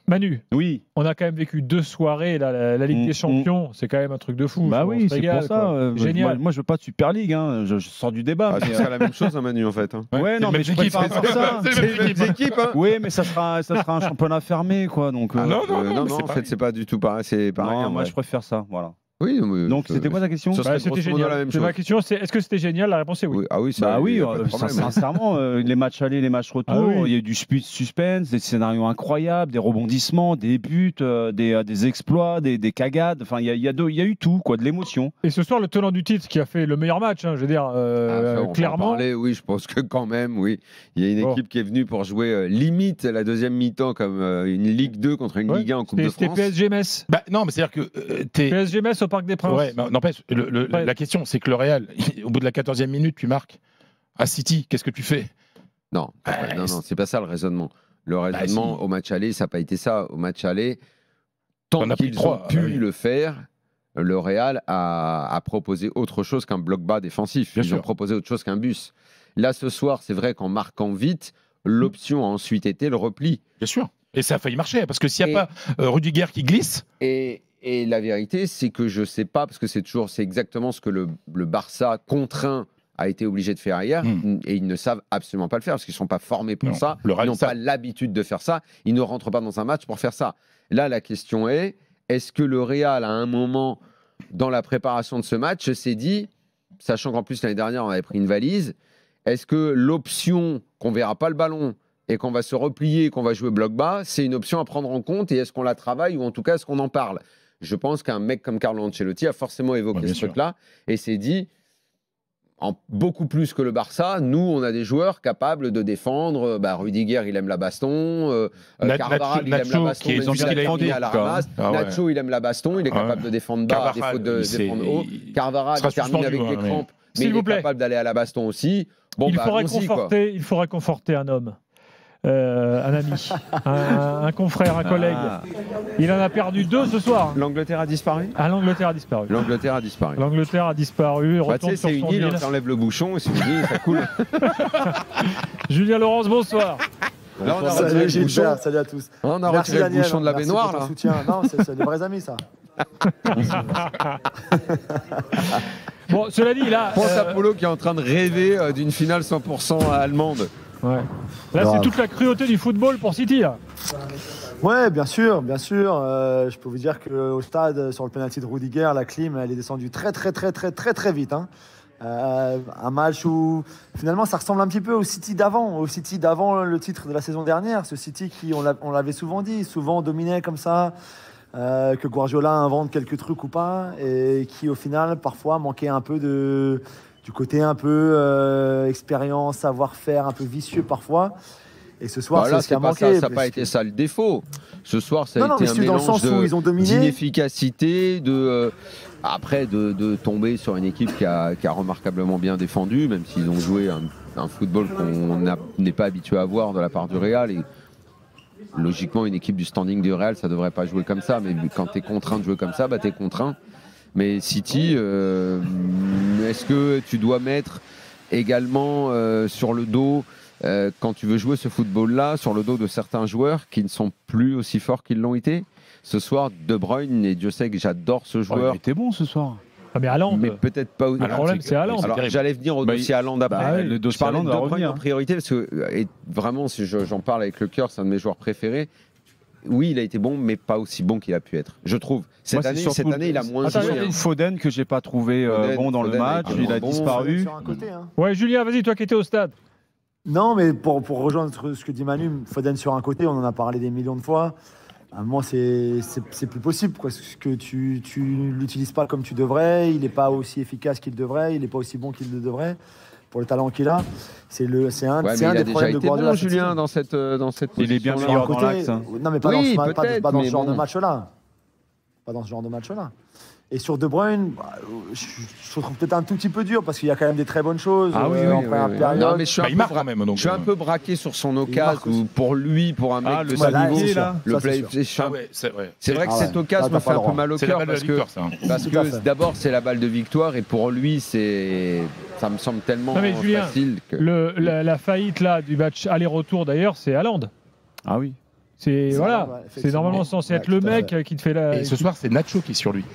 Manu, oui. On a quand même vécu 2 soirées, la Ligue des Champions, c'est quand même un truc de fou. Bah oui, c'est pour ça. Génial. Moi, je veux pas de Super League, hein. Je sors du débat. C'est la même chose, hein, Manu, en fait. Hein. Ouais, non, mais je préfère faire ça. C'est les mêmes équipes. Hein. Oui, mais ça sera un championnat fermé, quoi. Donc, non, en fait, c'est pas du tout pareil. C'est pareil. Non, moi, je préfère ça, voilà. Oui, donc c'était quoi ta question? C'était génial. La même chose. Ma question, c'est est-ce que c'était génial? La réponse est oui. Ah oui, sincèrement, les matchs aller, les matchs retour, il y a eu du suspense, des scénarios incroyables, des rebondissements, des buts, des exploits, des cagades. Enfin, il y a eu tout, quoi, de l'émotion. Et ce soir, le tenant du titre qui a fait le meilleur match, je veux dire, clairement. Oui, je pense que quand même, oui, il y a une équipe qui est venue pour jouer limite la deuxième mi-temps comme une Ligue 2 contre une Ligue 1 en Coupe de France. C'était PSG-Metz. Non, mais c'est-à-dire que PSG-Metz au Parc des Princes. Ouais, n'empêche, la question, c'est que le Real, au bout de la 14e minute, tu marques à City, qu'est-ce que tu fais? Non, c'est pas ça le raisonnement. Le raisonnement au match aller, ça n'a pas été ça. Au match aller, tant qu'ils ont pu le faire, le Real a proposé autre chose qu'un bloc bas défensif. Ils ont proposé autre chose qu'un bus. Là, ce soir, c'est vrai qu'en marquant vite, l'option a ensuite été le repli. Bien sûr. Et ça a failli marcher, parce que s'il n'y a pas Rudiger qui glisse... Et la vérité, c'est que je ne sais pas, parce que c'est exactement ce que le Barça contraint a été obligé de faire hier, et ils ne savent absolument pas le faire, parce qu'ils ne sont pas formés pour ça, ils n'ont pas l'habitude de faire ça, ils ne rentrent pas dans un match pour faire ça. Là, la question est-ce que le Real, à un moment, dans la préparation de ce match, s'est dit, sachant qu'en plus l'année dernière, on avait pris une valise, est-ce que l'option qu'on ne verra pas le ballon et qu'on va se replier, qu'on va jouer bloc bas, c'est une option à prendre en compte, et est-ce qu'on la travaille, ou en tout cas, est-ce qu'on en parle? Je pense qu'un mec comme Carlo Ancelotti a forcément évoqué ce truc-là et s'est dit, beaucoup plus que le Barça, nous, on a des joueurs capables de défendre. Rudiger, il aime la baston. Carvajal, il aime la baston. Il à la ramasse. Nacho, il aime la baston. Il est capable de défendre bas, à défaut de défendre haut. Carvajal, il termine avec des crampes, mais il est capable d'aller à la baston aussi. Il faut réconforter un homme. Un ami, un confrère, un collègue. Il en a perdu 2 ce soir. L'Angleterre a disparu. L'Angleterre a disparu. L'Angleterre a disparu. L'Angleterre a disparu. C'est une île, ça enlève le bouchon et c'est une île, ça coule. Julien Laurence, bonsoir. Là, on a salut Gilbert, salut à tous. On a retiré le bouchon de la baignoire là. Non, c'est des vrais amis ça. Bon, cela dit, là. Pense à Polo qui est en train de rêver d'une finale 100% allemande. Ouais. Là, c'est toute la cruauté du football pour City, là. Ouais, bien sûr. Je peux vous dire qu'au stade, sur le penalty de Rudiger, la clim, elle est descendue très vite. Hein. Un match où, finalement, ça ressemble un petit peu au City d'avant le titre de la saison dernière. Ce City qui, on l'avait souvent dit, souvent dominé comme ça, que Guardiola invente quelques trucs ou pas, et qui, au final, parfois, manquait un peu du côté un peu expérience, savoir-faire, un peu vicieux parfois. Et ce soir, là, ça n'a pas été ça le défaut. Ce soir, ça a été un mélange d'inefficacité, de tomber sur une équipe qui a remarquablement bien défendu, même s'ils ont joué un football qu'on n'est pas habitué à voir de la part du Real. Et logiquement, une équipe du standing du Real, ça ne devrait pas jouer comme ça. Mais quand tu es contraint de jouer comme ça, tu es contraint. Mais City, est-ce que tu dois mettre également sur le dos, quand tu veux jouer ce football-là, sur le dos de certains joueurs qui ne sont plus aussi forts qu'ils l'ont été? Ce soir, De Bruyne, et Dieu sait que j'adore ce joueur. Il était bon ce soir. Mais Haaland. Mais peut-être pas. Le problème, c'est Haaland. Alors, j'allais venir au dossier Haaland après. Le dossier je parlais Haaland de De Bruyne en priorité, parce que vraiment, si j'en parle avec le cœur, c'est un de mes joueurs préférés. Oui, il a été bon, mais pas aussi bon qu'il a pu être. Je trouve. Cette année, il a moins joué. Foden que j'ai pas trouvé bon dans le match, il a disparu. Sur un côté, hein. Ouais, Julien, vas-y, toi qui étais au stade. Non, mais pour rejoindre ce que dit Manu, Foden sur un côté, on en a parlé des millions de fois. À un moment, c'est plus possible, quoi. Parce que tu l'utilises pas comme tu devrais, il n'est pas aussi efficace qu'il devrait, il n'est pas aussi bon qu'il le devrait. Pour le talent qu'il a, c'est un des problèmes de Guardiola. Bon, Julien, dans cette position. Il est bien meilleur dans l'axe. Non, mais pas dans ce genre de match-là. Pas dans ce genre de match-là. Et sur De Bruyne, je trouve peut-être un tout petit peu dur parce qu'il y a quand même des très bonnes choses. Ah oui, en première période. Non, mais je suis un peu braqué sur son occasion. Pour lui, pour un mec de ce niveau, c'est vrai que cette occasion me fait un peu mal au cœur parce que d'abord c'est la balle de victoire et pour lui ça me semble tellement facile que la faillite là du match aller-retour d'ailleurs, c'est Haaland. Ah oui. C'est normalement censé être le mec qui te fait la. Et ce soir, c'est Nacho qui est sur lui.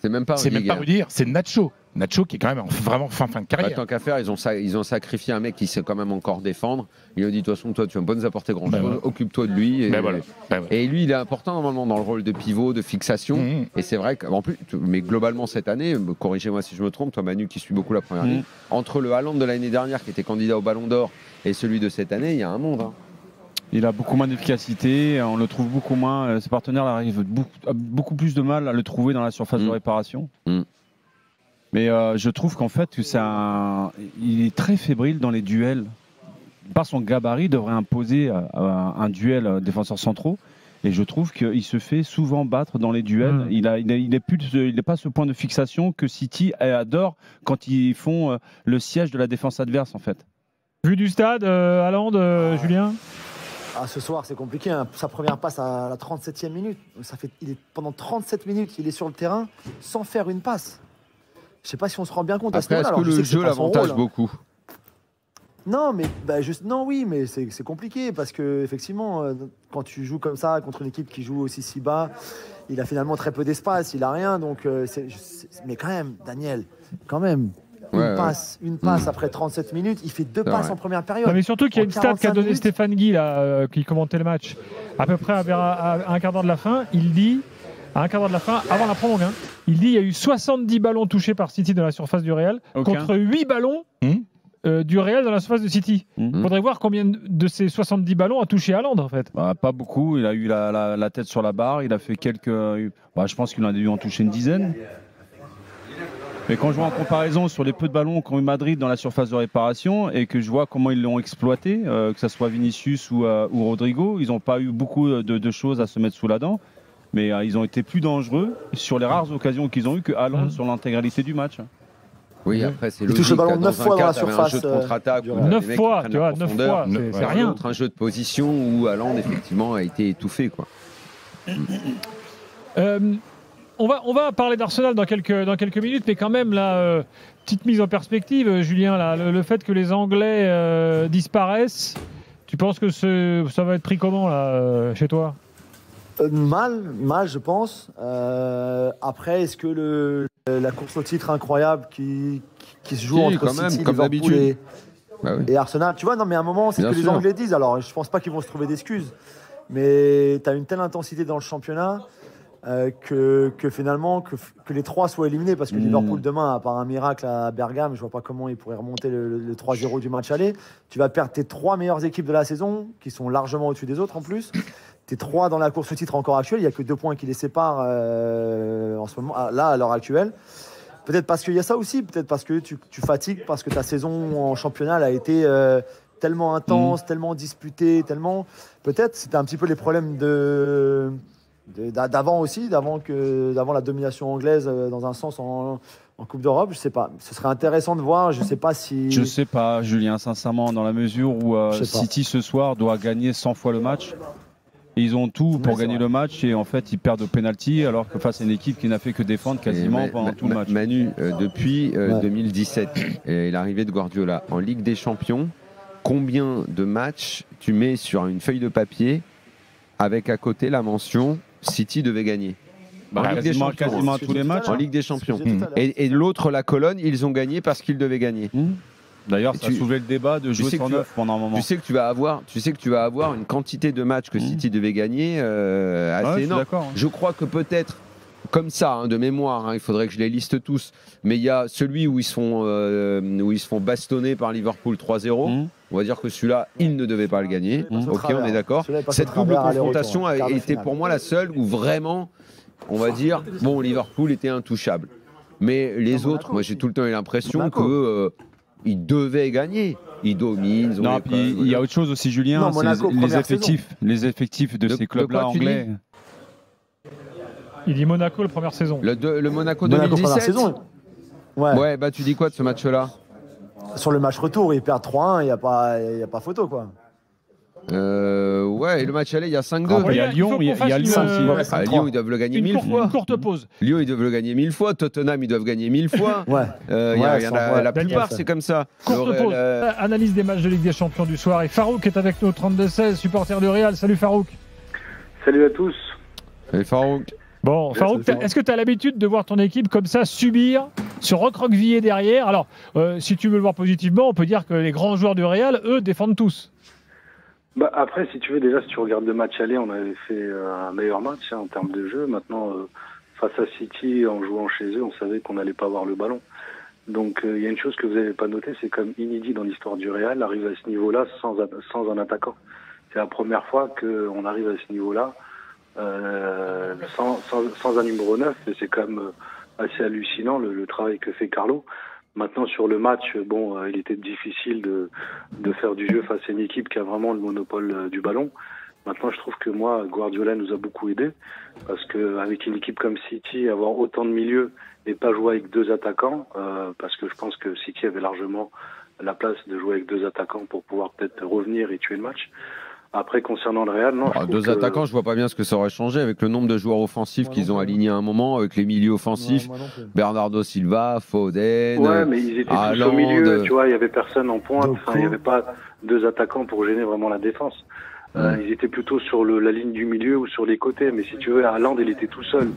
C'est même pas Rudiger, c'est Nacho. Nacho qui est quand même vraiment fin de carrière. Tant qu'à faire, ils ont sacrifié un mec qui sait quand même encore défendre. Ils ont dit, de toute façon, toi, tu vas pas nous apporter grand-chose, occupe-toi de lui. Et lui, il est important normalement dans le rôle de pivot, de fixation. Et c'est vrai qu'en plus, mais globalement cette année, corrigez-moi si je me trompe, toi Manu qui suit beaucoup la première ligue, entre le Haaland de l'année dernière qui était candidat au Ballon d'Or et celui de cette année, il y a un monde. Il a beaucoup moins d'efficacité, on le trouve beaucoup moins. Ses partenaires arrivent beaucoup plus de mal à le trouver dans la surface de réparation. Mais je trouve qu'en fait, il est très fébrile dans les duels. Par son gabarit, il devrait imposer un duel défenseurs centraux. Et je trouve qu'il se fait souvent battre dans les duels. Il n'est pas ce point de fixation que City adore quand ils font le siège de la défense adverse, en fait. Vu du stade, Haaland, Julien ? Ce soir, c'est compliqué. Hein. Sa première passe à la 37e minute. Pendant 37 minutes, il est sur le terrain sans faire une passe. Je ne sais pas si on se rend bien compte à ce moment-là. Est-ce que le jeu l'avantage beaucoup ? Non, mais mais c'est compliqué parce que effectivement, quand tu joues comme ça contre une équipe qui joue aussi si bas, il a finalement très peu d'espace, il a rien. Donc, mais quand même, Daniel, une passe après 37 minutes, il fait 2 passes en première période. Non, mais surtout qu'il y a une stat qu'a donné Stéphane Guy qui commentait le match. À peu près à un quart d'heure de la fin, il dit. À un quart d'heure de la fin, avant la prolongue, il dit il y a eu 70 ballons touchés par City dans la surface du Real, contre 8 ballons du Real dans la surface de City. Il faudrait voir combien de ces 70 ballons a touché Haaland, en fait. Pas beaucoup, il a eu la tête sur la barre, il a fait quelques... je pense qu'il en a dû en toucher une dizaine. Mais quand je vois en comparaison sur les peu de ballons qu'ont eu Madrid dans la surface de réparation et que je vois comment ils l'ont exploité, que ce soit Vinicius ou Rodrigo, ils n'ont pas eu beaucoup de choses à se mettre sous la dent. Mais ils ont été plus dangereux sur les rares occasions qu'ils ont eues que Haaland sur l'intégralité du match. Oui, après c'est logique. Il touche le ballon 9 fois dans la surface. Un jeu de contre-attaque. 9 fois, tu vois, 9 fois. C'est rien. Contre un jeu de position où Haaland effectivement a été étouffé, quoi. On va parler d'Arsenal dans quelques minutes, mais quand même là, petite mise en perspective, Julien, là, le fait que les Anglais disparaissent, tu penses que ça va être pris comment là chez toi? Mal, je pense. Après, est-ce que la course au titre incroyable qui se joue entre City, Liverpool et Arsenal, tu vois, non, mais à un moment, c'est ce que les Anglais disent. Alors, je pense pas qu'ils vont se trouver d'excuses, mais tu as une telle intensité dans le championnat que finalement, que les 3 soient éliminés, parce que Liverpool demain, à part un miracle à Bergame, je vois pas comment ils pourraient remonter le 3-0 du match aller. Tu vas perdre tes 3 meilleures équipes de la saison, qui sont largement au-dessus des autres en plus. T'es 3 dans la course au titre encore actuelle, il n'y a que 2 points qui les séparent en ce moment, là, à l'heure actuelle. Peut-être parce qu'il y a ça aussi, peut-être parce que tu fatigues, parce que ta saison en championnat a été tellement intense, tellement disputée, tellement... Peut-être c'était un petit peu les problèmes d'avant aussi, d'avant la domination anglaise dans un sens en Coupe d'Europe, je sais pas. Ce serait intéressant de voir, je sais pas si... Je sais pas, Julien, sincèrement, dans la mesure où City ce soir doit gagner 100 fois le match. Ils ont tout pour gagner le match et en fait ils perdent au pénalty alors que face à une équipe qui n'a fait que défendre quasiment pendant tout le match. Manu, depuis 2017 et l'arrivée de Guardiola en Ligue des Champions, combien de matchs tu mets sur une feuille de papier avec à côté la mention City devait gagner? Quasiment tous les matchs en Ligue des Champions. Et l'autre, la colonne, ils ont gagné parce qu'ils devaient gagner. D'ailleurs, ça a soulevé le débat de jouer sur 9 pendant un moment. Tu sais que tu vas avoir une quantité de matchs que City devait gagner assez énorme. Je crois que peut-être, comme ça, de mémoire, il faudrait que je les liste tous, mais il y a celui où ils se font bastonner par Liverpool 3-0. On va dire que celui-là, il ne devait pas le gagner. Ok, on est d'accord. Cette double confrontation a été pour moi la seule où vraiment, on va dire, bon, Liverpool était intouchable. Mais les autres, moi j'ai tout le temps eu l'impression que... ils devaient gagner. Ils dominent. Non, puis il y a autre chose aussi, Julien. Non, Monaco, les effectifs de ces clubs-là anglais. Il dit Monaco la première saison. Le Monaco 2017. Ouais, bah tu dis quoi de ce match-là? Sur le match retour, ils perdent 3-1, il n'y a pas photo, quoi. Ouais, et le match aller, il y a 5-2. Il y a Lyon, il y a Lyon aussi. À Lyon, ils doivent le gagner 1000 fois. Une courte pause. Lyon, ils doivent le gagner 1000 fois. Tottenham, ils doivent gagner 1000 fois. La plupart, c'est comme ça. Courte pause. Analyse des matchs de Ligue des Champions du soir. Et Farouk est avec nous, 32-16, supporter du Real. Salut Farouk. Salut à tous. Salut Farouk. Bon, Farouk, est-ce que tu as l'habitude de voir ton équipe comme ça subir, se recroqueviller derrière? Alors, si tu veux le voir positivement, on peut dire que les grands joueurs du Real, eux, défendent tous. Bah après, si tu veux, déjà, si tu regardes le match aller, on avait fait un meilleur match en termes de jeu. Maintenant, face à City, en jouant chez eux, on savait qu'on n'allait pas avoir le ballon. Donc, il y a une chose que vous n'avez pas notée, c'est comme inédit dans l'histoire du Real, arrive à ce niveau-là sans un attaquant. C'est la première fois qu'on arrive à ce niveau-là sans un numéro 9, et c'est quand même assez hallucinant le travail que fait Carlo. Maintenant, sur le match, bon, il était difficile de faire du jeu face à une équipe qui a vraiment le monopole du ballon. Maintenant, je trouve que moi, Guardiola nous a beaucoup aidé, parce qu'avec une équipe comme City, avoir autant de milieux et pas jouer avec 2 attaquants, parce que je pense que City avait largement la place de jouer avec 2 attaquants pour pouvoir peut-être revenir et tuer le match. Après, concernant le Real, non. 2 attaquants, je vois pas bien ce que ça aurait changé avec le nombre de joueurs offensifs qu'ils ont alignés à un moment, avec les milieux offensifs. Bernardo Silva, Foden. Ouais, mais ils étaient tous au milieu, tu vois, il y avait personne en pointe. Enfin, il n'y avait pas 2 attaquants pour gêner vraiment la défense. Ils étaient plutôt sur la ligne du milieu ou sur les côtés. Mais si tu veux, Haaland, il était tout seul.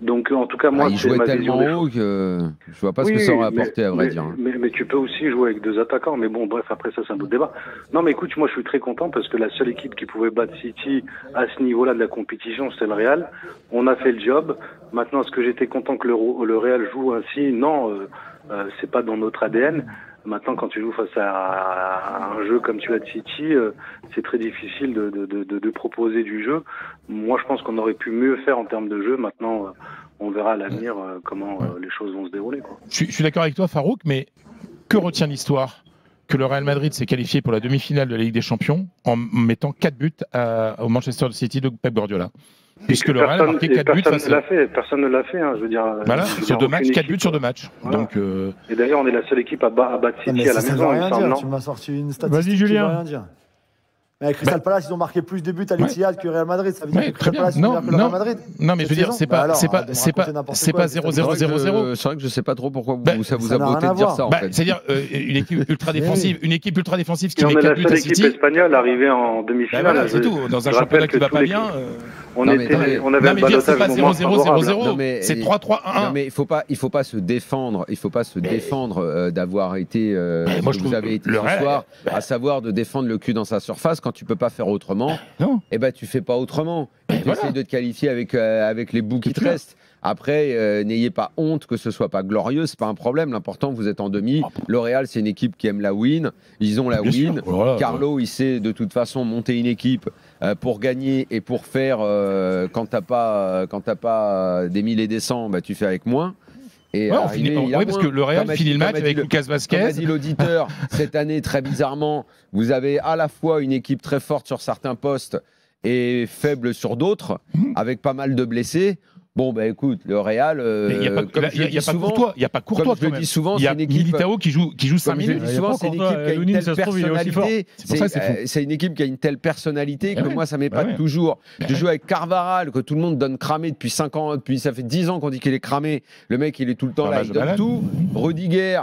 Donc, en tout cas, moi, il jouait tellement haut que je vois pas ce que ça aurait apporté, à vrai dire. Mais tu peux aussi jouer avec 2 attaquants. Mais bon, bref, après ça, c'est un autre débat. Non, mais écoute, moi, je suis très content parce que la seule équipe qui pouvait battre City à ce niveau-là de la compétition, c'était le Real. On a fait le job. Maintenant, est-ce que j'étais content que le Real joue ainsi? Non, c'est pas dans notre ADN. Maintenant, quand tu joues face à un jeu comme tu as de City, c'est très difficile de proposer du jeu. Moi, je pense qu'on aurait pu mieux faire en termes de jeu. Maintenant, on verra à l'avenir comment les choses vont se dérouler, quoi. Je suis d'accord avec toi, Farouk, mais que retient l'histoire? Que le Real Madrid s'est qualifié pour la demi-finale de la Ligue des Champions en mettant 4 buts au Manchester City de Pep Guardiola. Puisque le Real a marqué 4 buts face à... Personne ne l'a fait, hein, je veux dire. Voilà, sur 2 matchs, 4 buts sur 2 matchs. Voilà. Donc, et d'ailleurs, on est la seule équipe à battre City à la maison, il me semble, non? Tu m'as sorti une statistique. Vas-y, Julien. Mais Crystal Palace, ils ont marqué plus de buts à l'Etihad que Real Madrid. Ça veut dire que Crystal Palace, que le Real Madrid. Non, mais je veux dire, c'est pas 0-0-0-0. C'est vrai que je sais pas trop pourquoi ça vous a beauté de dire ça, en fait. C'est-à-dire, une équipe ultra défensive, qui met 4 buts à City. On est la seule City. équipe espagnole arrivée en demi-finale. C'est tout. Dans un championnat qui va pas bien. On avait un balotage. C'est pas 0-0-0-0, c'est 3-3-1. Non, mais il faut pas se défendre. Il faut pas se défendre d'avoir été. Vous avez été ce soir, à savoir de défendre le cul dans sa surface. Quand tu peux pas faire autrement, eh ben tu fais pas autrement. Tu essaies de te qualifier avec les bouts qui te restent. Après, n'ayez pas honte que ce soit pas glorieux, c'est pas un problème. L'important, vous êtes en demi. Le Real, c'est une équipe qui aime la win. Ils ont la win. Voilà. Carlo, il sait de toute façon monter une équipe pour gagner et pour faire. Quand t'as pas des 1000 et des 100, bah, tu fais avec moins. Et parce que le Real finit le match avec Lucas Vazquez. Comme a dit l'auditeur, cette année, très bizarrement, vous avez à la fois une équipe très forte sur certains postes et faible sur d'autres, avec pas mal de blessés. Bon, bah écoute, le Real. Il n'y a pas Courtois. Comme je le dis souvent, il y a Militao qui joue 5 minutes. Je dis souvent, c'est une équipe qui a une telle personnalité. C'est une équipe qui a une telle personnalité que moi, ça m'épate toujours. Je joue avec Carvajal, que tout le monde donne cramé depuis 5 ans. Ça fait 10 ans qu'on dit qu'il est cramé. Le mec, il est tout le temps là, il donne tout. Rudiger.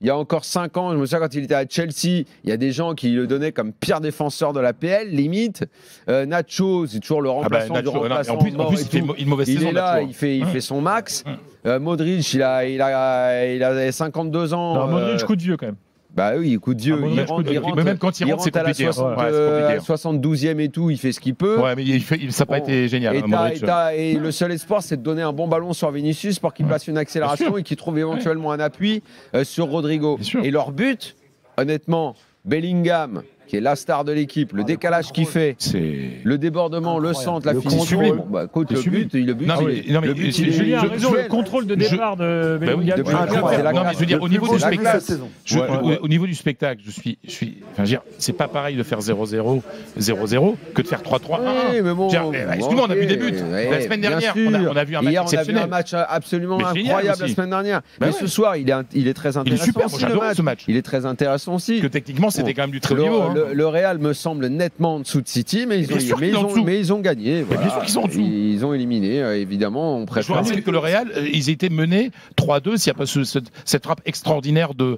Il y a encore 5 ans, je me souviens quand il était à Chelsea, il y a des gens qui le donnaient comme pire défenseur de la PL, limite. Nacho, c'est toujours le remplaçant du remplaçant. En plus, il fait une mauvaise saison. Il est là, il fait son max. Modric, il a 52 ans. Non, Modric, coup de vieux quand même. Bah oui, coup de Dieu. Même quand il rentre, c'est compliqué. À la 72e et tout, il fait ce qu'il peut. Ouais, mais ça n'a pas été génial. Et le seul espoir, c'est de donner un bon ballon sur Vinicius pour qu'il place une accélération et qu'il trouve éventuellement un appui sur Rodrigo. Et leur but, honnêtement, Bellingham, qui est la star de l'équipe, le décalage qu'il fait, le débordement, le centre, la finition. Julien a raison, le contrôle de départ de Bellingham. Je veux dire, au niveau du spectacle, c'est pas pareil de faire 0-0, 0-0 que de faire 3-3-1. Excuse-moi, on a vu des buts. La semaine dernière, on a vu un match exceptionnel. On a vu un match absolument incroyable la semaine dernière. Mais ce soir, il est très intéressant. Il est super, moi j'adore ce match. Il est très intéressant aussi. Que techniquement, c'était quand même du très haut niveau. Le Real me semble nettement en dessous de City, mais ils ont gagné. Voilà. Bien sûr qu'ils sont en dessous. Ils ont éliminé, évidemment. On préfère. Je que le Real, ils étaient menés 3-2 s'il n'y a pas cette frappe extraordinaire de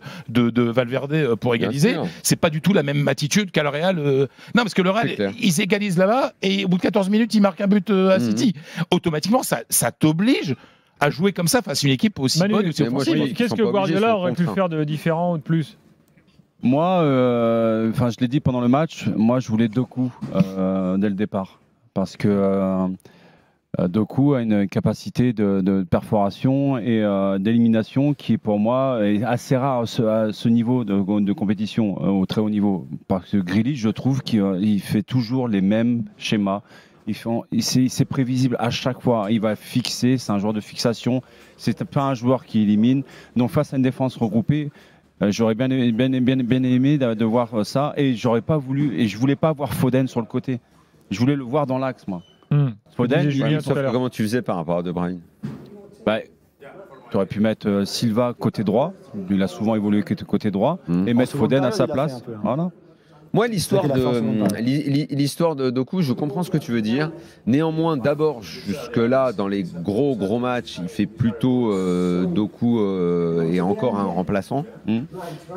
Valverde pour égaliser. C'est pas du tout la même attitude qu'à le Real. Non, parce que le Real, ils égalisent là-bas et au bout de 14 minutes, ils marquent un but à City. Automatiquement, ça t'oblige à jouer comme ça face à une équipe aussi bonne et aussi offensive. Qu'est-ce que Guardiola aurait pu faire de différent ou de plus? Moi, je l'ai dit pendant le match, moi je voulais Doku dès le départ. Parce que Doku a une capacité de perforation et d'élimination qui pour moi est assez rare à ce niveau de compétition, au très haut niveau. Parce que Grealish, je trouve qu'il fait toujours les mêmes schémas. C'est prévisible à chaque fois. Il va fixer, c'est un joueur de fixation. C'est pas un joueur qui élimine. Donc face à une défense regroupée, j'aurais bien aimé de voir ça. Et j'aurais pas voulu, et je voulais pas voir Foden sur le côté. Je voulais le voir dans l'axe, moi. Foden, comment tu faisais par rapport à De Bruyne? Tu aurais pu mettre Silva côté droit. Il a souvent évolué côté droit. Et mettre Foden à sa place. Voilà. Moi, l'histoire de Doku, je comprends ce que tu veux dire. Néanmoins, d'abord, jusque-là, dans les gros matchs, il fait plutôt Doku et encore un remplaçant.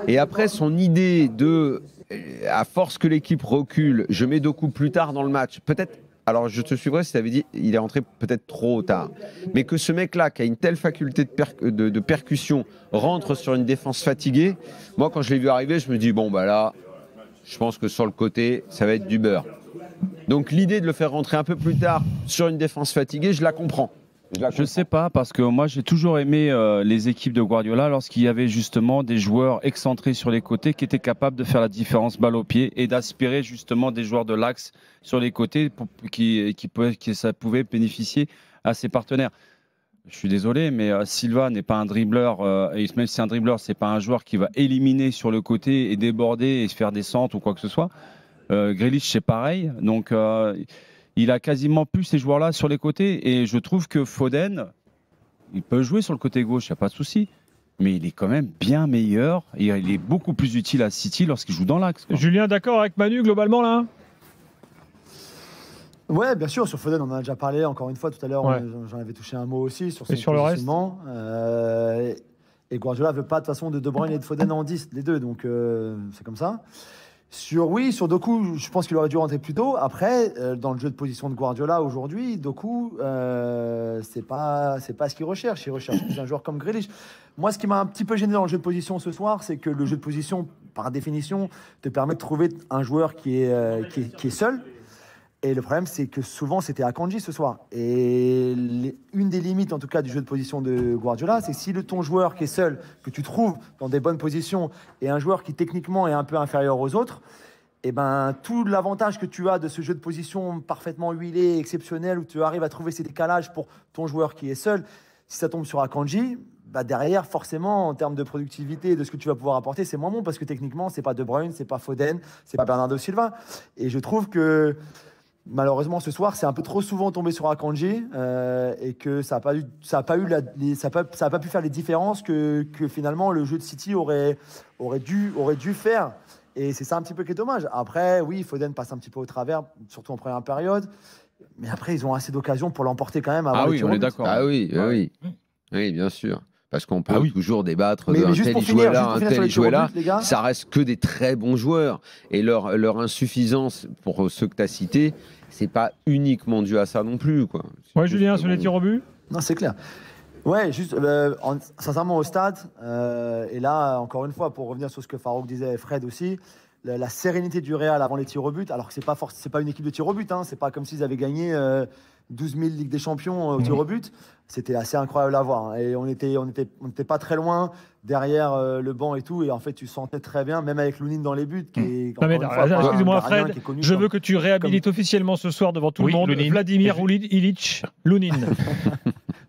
Et après, son idée de, à force que l'équipe recule, je mets Doku plus tard dans le match. Peut-être, alors je te suivrais si tu avais dit il est rentré peut-être trop tard. Mais que ce mec-là, qui a une telle faculté de percussion, rentre sur une défense fatiguée, moi, quand je l'ai vu arriver, je me dis, bon, bah là... Je pense que sur le côté, ça va être du beurre. Donc l'idée de le faire rentrer un peu plus tard sur une défense fatiguée, je la comprends. Je ne sais pas, parce que moi j'ai toujours aimé les équipes de Guardiola lorsqu'il y avait justement des joueurs excentrés sur les côtés qui étaient capables de faire la différence balle au pied et d'aspirer justement des joueurs de l'axe sur les côtés pour ça pouvait bénéficier à ses partenaires. Je suis désolé, mais Silva n'est pas un dribbleur, et même si c'est un dribbleur, c'est pas un joueur qui va éliminer sur le côté et déborder et se faire des centres ou quoi que ce soit. Grealish, c'est pareil. Donc, il a quasiment plus ces joueurs-là sur les côtés. Et je trouve que Foden, il peut jouer sur le côté gauche, il n'y a pas de souci. Mais il est quand même bien meilleur et il est beaucoup plus utile à City lorsqu'il joue dans l'axe. Julien, d'accord avec Manu globalement là? Ouais, bien sûr, sur Foden, on en a déjà parlé encore une fois tout à l'heure, j'en avais touché un mot aussi sur sur le reste. Et Guardiola veut pas de toute façon de Bruyne et de Foden en 10, les deux, donc c'est comme ça. Sur Doku, je pense qu'il aurait dû rentrer plus tôt. Après, dans le jeu de position de Guardiola aujourd'hui, Doku, c'est pas ce qu'il recherche. Il recherche plus un joueur comme Grealish. Moi, ce qui m'a un petit peu gêné dans le jeu de position ce soir, c'est que le jeu de position, par définition, te permet de trouver un joueur qui est seul. Et le problème, c'est que souvent, c'était Akanji ce soir. Et une des limites, en tout cas, du jeu de position de Guardiola, c'est que si ton joueur qui est seul, que tu trouves dans des bonnes positions, et un joueur qui techniquement est un peu inférieur aux autres, et ben tout l'avantage que tu as de ce jeu de position parfaitement huilé, exceptionnel, où tu arrives à trouver ces décalages pour ton joueur qui est seul, si ça tombe sur Akanji, bah derrière, forcément, en termes de productivité, de ce que tu vas pouvoir apporter, c'est moins bon, parce que techniquement, c'est pas De Bruyne, c'est pas Foden, c'est pas Bernardo Silva. Et je trouve que malheureusement, ce soir, c'est un peu trop souvent tombé sur Akanji et que ça n'a pas pu faire les différences que finalement le jeu de City aurait dû faire. Et c'est ça un petit peu qui est dommage. Après, oui, Foden passe un petit peu au travers, surtout en première période. Mais après, ils ont assez d'occasions pour l'emporter quand même. On est d'accord. Oui, bien sûr. Parce qu'on peut toujours débattre d'un tel joueur là, un tel joueur là. Ça reste que des très bons joueurs. Et leur insuffisance, pour ceux que tu as cités, c'est pas uniquement dû à ça non plus, quoi. Ouais, Julien, sur les tirs au but. Non, c'est clair. Ouais, juste sincèrement au stade. Et là, encore une fois, pour revenir sur ce que Farouk disait, Fred aussi, la sérénité du Real avant les tirs au but. Alors que c'est pas une équipe de tirs au but. C'est pas comme s'ils avaient gagné 12 000 Ligue des Champions au tir au but. C'était assez incroyable à voir. Et on était pas très loin derrière le banc et tout. Et en fait, tu sentais très bien, même avec Lunin dans les buts. Excuse-moi, Fred, je veux que tu réhabilites officiellement ce soir devant tout le monde Vladimir Ilitch Lunin.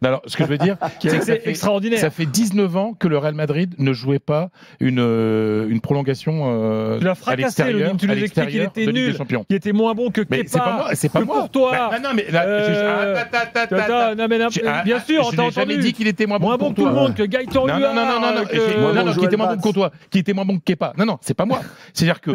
Alors, ce que je veux dire, c'est extraordinaire. Ça fait 19 ans que le Real Madrid ne jouait pas une prolongation tu l'as fracassé, Lunin, tu nous expliques qu'il était nul, qu'il était moins bon que Kepa, c'est pas moi. Courtois. Bien sûr, on t'a entendu. Jamais dit qu'il était moins bon que tout le monde, que Gaëtan Huard. Non, qui était moins bon que Courtois, qui était moins bon que Kepa. Non, c'est pas moi. C'est-à-dire que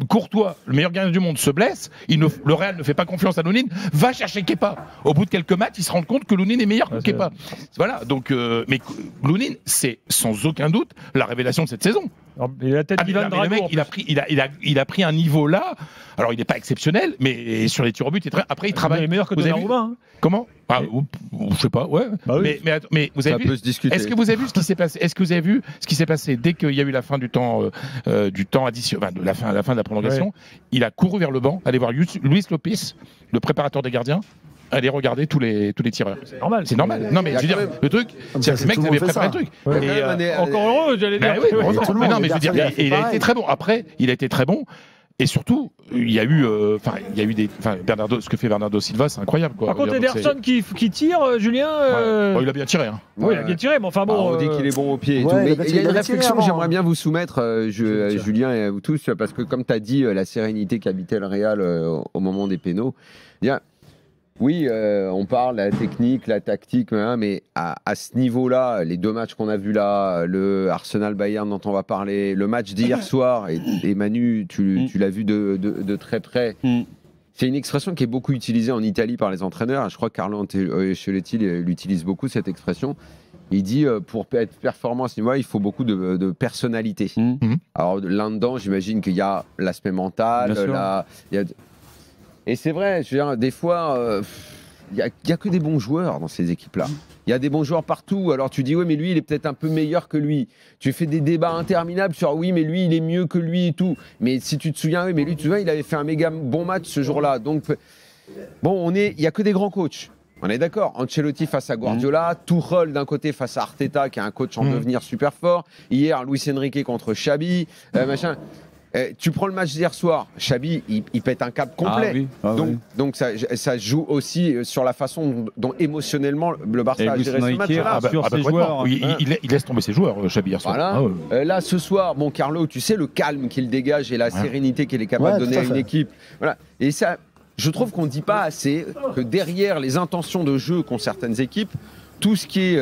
Courtois, le meilleur gardien du monde, se blesse, le Real ne fait pas confiance à Lounine, va chercher Kepa. Au bout de quelques matchs, ils se rendent compte que Lounine est meilleur que Kepa. Voilà, donc, mais Lounine, c'est sans aucun doute la révélation de cette saison. Il a la tête d'Ivan Drago. Le mec, il a pris un niveau là. Alors, il n'est pas exceptionnel, mais sur les tirs au but, après, il travaille. Il est meilleur que Donnarumma. Comment je sais pas, ouais. Bah oui. Mais vous avez vu, est-ce que vous avez vu ce qui s'est passé? Est-ce que vous avez vu ce qui s'est passé dès qu'il y a eu la fin du temps additionnel, la fin de la prolongation? Il a couru vers le banc, aller voir Luis Lopez, le préparateur des gardiens, aller regarder tous les tireurs. C'est normal. C'est normal. Non, mais je veux dire, le truc, c'est que le mec avait préparé le truc. Encore heureux, j'allais dire. Non, mais je veux dire, il a été très bon. Après, il a été très bon. Et surtout, il y a eu ce que fait Bernardo Silva, c'est incroyable, quoi. Par contre, Ederson qui tire, Julien. Il a bien tiré. Hein. Oui, il a bien tiré, mais enfin bon. On dit qu'il est bon au pied. Mais il y a une réflexion que j'aimerais bien vous soumettre, Julien et à vous tous, parce que comme tu as dit, la sérénité qu'habitait le Real au moment des pénaux. Oui, on parle de la technique, la tactique, mais à ce niveau-là, les deux matchs qu'on a vus là, le Arsenal-Bayern dont on va parler, le match d'hier soir, et Manu, tu l'as vu de très près. C'est une expression qui est beaucoup utilisée en Italie par les entraîneurs. Je crois que Carlo Ancelotti l'utilise beaucoup, cette expression. Il dit, pour être performant à ce niveau-là, il faut beaucoup de personnalité. Alors là-dedans, j'imagine qu'il y a l'aspect mental, et c'est vrai, je veux dire, des fois, il n'y a que des bons joueurs dans ces équipes-là. Il y a des bons joueurs partout. Alors tu dis, oui, mais lui, il est peut-être un peu meilleur que lui. Tu fais des débats interminables sur, oui, mais lui, il est mieux que lui et tout. Mais si tu te souviens, oui, mais lui, tu vois, il avait fait un méga bon match ce jour-là. Donc, bon, il n'y a que des grands coachs. On est d'accord. Ancelotti face à Guardiola, Tuchel d'un côté face à Arteta, qui est un coach en devenir super fort. Hier, Luis Enrique contre Xabi, machin. Tu prends le match d'hier soir, Xabi, il pète un câble complet. Donc ça joue aussi sur la façon dont émotionnellement le Barça a géré ce match-là. Il laisse tomber ses joueurs, Xabi, hier soir. Voilà. Là, ce soir, Carlo, tu sais le calme qu'il dégage et la sérénité qu'il est capable de donner à une équipe. Voilà. Et ça, je trouve qu'on ne dit pas assez que derrière les intentions de jeu qu'ont certaines équipes, tout ce qui est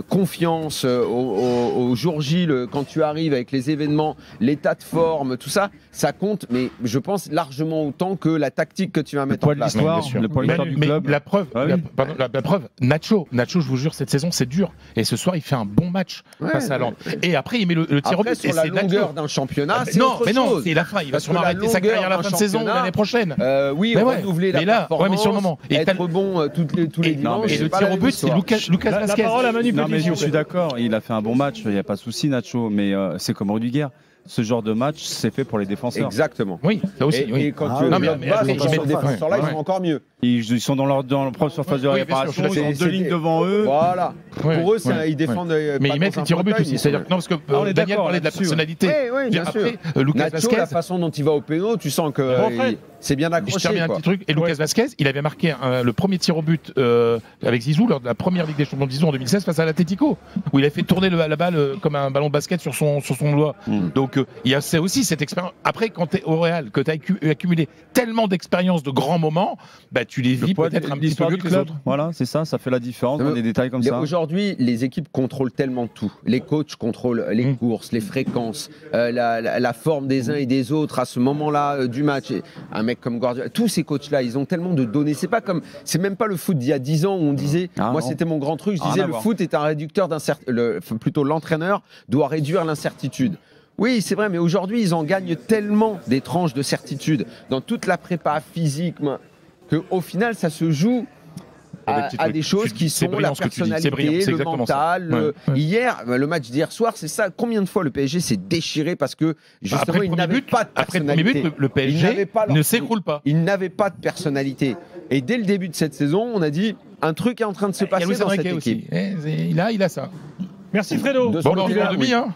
confiance au jour J, quand tu arrives avec les événements, l'état de forme, tout ça, ça compte, mais je pense largement autant que la tactique que tu vas mettre en place. Le poids de l'histoire du club. La preuve, la preuve, Nacho, je vous jure, cette saison, c'est dur. Et ce soir, il fait un bon match face à Lens. Et après, il met le tir au but. Sur la longueur d'un championnat, c'est autre chose. Non, c'est la fin. Il va sûrement arrêter sa carrière à la fin de saison l'année prochaine. Oui, renouveler la performance, mais sur le moment. être bon tous les dimanches. Et le tir au but, c'est Lucas Vazquez. La parole à Manu. Non, mais je suis d'accord, il a fait un bon match, il n'y a pas de souci, Nacho, mais c'est comme Rudiger. Ce genre de match, c'est fait pour les défenseurs. Exactement. Oui, ça aussi. Et quand tu ces défenseurs-là, ils sont encore mieux. Ils sont dans leur propre surface de réparation, ils ont deux lignes devant eux. Voilà. Pour eux, ils défendent. Mais ils mettent les tirs au but aussi. C'est-à-dire parce que Daniel parlait de la personnalité. Oui, bien sûr. Lucas Vazquez, la façon dont il va au péno, tu sens que c'est bien accroché. Je termine un petit truc. Et Lucas Vazquez, il avait marqué le premier tir au but avec Zizou lors de la première Ligue des Champions de Zizou en 2016 face à l'Atlético, où il a fait tourner la balle comme un ballon de basket sur son doigt. Donc il y a aussi cette expérience. Après, quand tu es au Real, que tu as accumulé tellement d'expériences de grands moments, tu les vis peut-être un petit peu mieux que les autres. Voilà, c'est ça, ça fait la différence dans des détails comme ça. Aujourd'hui, les équipes contrôlent tellement tout. Les coachs contrôlent les courses, les fréquences, la forme des uns et des autres à ce moment-là du match. Et un mec comme Guardiola, tous ces coachs-là, ils ont tellement de données. C'est même pas le foot d'il y a 10 ans où on disait, c'était mon grand truc, je disais le foot est un réducteur plutôt l'entraîneur doit réduire l'incertitude. Oui, c'est vrai, mais aujourd'hui, ils en gagnent tellement des tranches de certitude dans toute la prépa physique qu'au final, ça se joue à des choses qui sont la personnalité, le mental. Hier, le match d'hier soir, c'est ça. Combien de fois le PSG s'est déchiré parce que justement, il n'avait pas de personnalité. Après le premier but, le PSG ne s'écroule pas. Il n'avait pas de personnalité. Et dès le début de cette saison, on a dit un truc est en train de se passer dans cette équipe. Il a ça. Merci Fredo. Bon, on est en demi, hein.